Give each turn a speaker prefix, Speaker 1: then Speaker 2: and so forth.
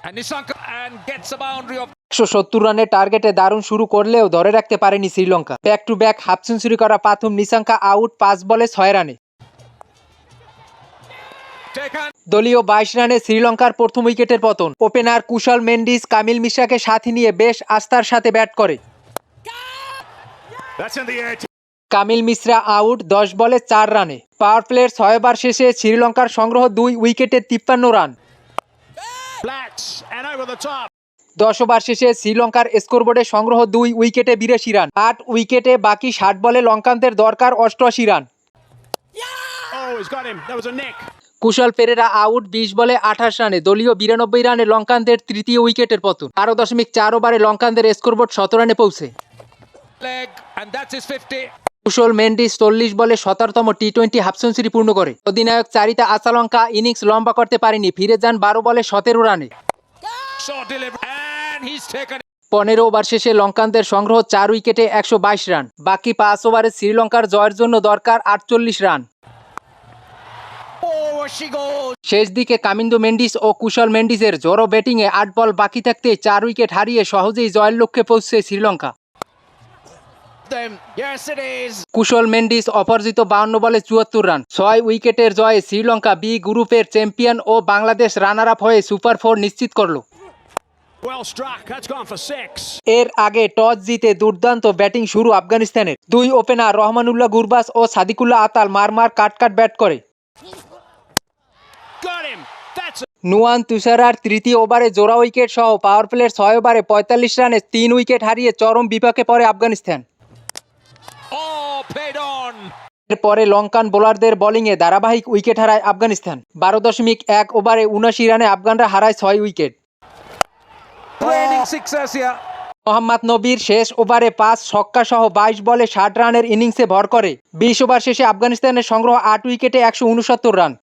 Speaker 1: And Nissanka and gets a boundary of
Speaker 2: 170 রানের টার্গেটে দারুণ শুরু করলেও ধরে রাখতে পারেনি Sri Lanka. Back to back half century করা প্রথম নিশাঙ্কা আউট 5 বলে 6 রানে।
Speaker 1: taken.
Speaker 2: দলীয় 22 রানে শ্রীলঙ্কার প্রথম উইকেটের পতন। ওপেনার কুশল মেন্ডিস কামিল মিশ্রাকে সাথে নিয়ে বেশ আস্থার সাথে ব্যাট করে।
Speaker 1: That's in the air.
Speaker 2: Kamil Mishra out 10 বলে 4 রানে। পাওয়ার প্লের 6 ওভার শেষে শ্রীলঙ্কার সংগ্রহ 2 উইকেটে 53 run.
Speaker 1: Flats and over the top.
Speaker 2: 10 over শেষে শ্রীলঙ্কার স্কোরবোর্ডে সংগ্রহ 2 উইকেটে 82 রান। 8 উইকেটে বাকি 60 বলে লঙ্কানদের দরকার 88 run.
Speaker 1: Oh, he's got him. That was a nick.
Speaker 2: Kushal Perera out 20 বলে 28 রানে। দলীয় 92 রানে লঙ্কানদের তৃতীয় উইকেটের পতন। 12.4 ওভারে লঙ্কানদের স্কোরবোর্ড 17 রানে পৌঁছে।
Speaker 1: Leg, and that's his 50.
Speaker 2: কুশল মেন্ডিস 40 বলে 17তম টি20 হাফ সেঞ্চুরি পূর্ণ করে। অধিনায়ক চারিতা আসালঙ্কা ইনিংস লম্বা করতে পারেনি, ফিরে যান 12 বলে 17 রানে।
Speaker 1: Short delivery, and he's taken.
Speaker 2: 15 over শেষে লঙ্কানদের সংগ্রহ 4 উইকেটে 122 রান। বাকি 5 ওভারে শ্রীলঙ্কার জয়ের জন্য দরকার 48 রান।
Speaker 1: Oh, she goes.
Speaker 2: শেষ দিকে কামিন্দো মেন্ডিস ও কুশল মেন্ডিসের জোরো ব্যাটিংয়ে 8 বল বাকি থাকতে 4 উইকেট হারিয়ে সহজেই জয়ের লক্ষ্যে পৌঁছে Sri Lanka.
Speaker 1: Them. Yes, it is.
Speaker 2: কুশল মেন্ডিস অপরাজিত 52 বলে 74 রান। 6 উইকেটের জয়ে শ্রীলঙ্কা বি গ্রুপের চ্যাম্পিয়ন ও বাংলাদেশ রানার আপ হয়ে সুপার 4 নিশ্চিত করল।
Speaker 1: Well struck. That's gone for 6.
Speaker 2: এর আগে টস জিতে দুর্দান্ত ব্যাটিং শুরু আফগানিস্তানের। 2 ওপেনার রহমানুল্লাহ গুরবাস ও সাদিকুল্লাহ আতাল মারমার কাট ব্যাট করে।
Speaker 1: Got him. That's
Speaker 2: নুয়ান তুষারার তৃতীয় ওভারে জোড়া উইকেট সহ পাওয়ার প্লের 6 ওভারে 45 রানে 3 উইকেট হারিয়ে চরম বিপাকে পড়ে আফগানিস্তান।
Speaker 1: played on.
Speaker 2: এরপরে লঙ্কান বোলারদের বোলিংয়ে ধারাবাহিক উইকেট হারায় আফগানিস্তান। 12.1 ওভারে 79 রানে আফগানরা হারায় 6 wicket.
Speaker 1: Training success here.
Speaker 2: Mohammad নবীর শেষ ওভারে 5 ছক্কা সহ 22 বলে 60 রানের ইনিংসে ভর করে। 20 ওভার শেষে আফগানিস্তানের সংগ্রহ 8 উইকেটে 169 রান।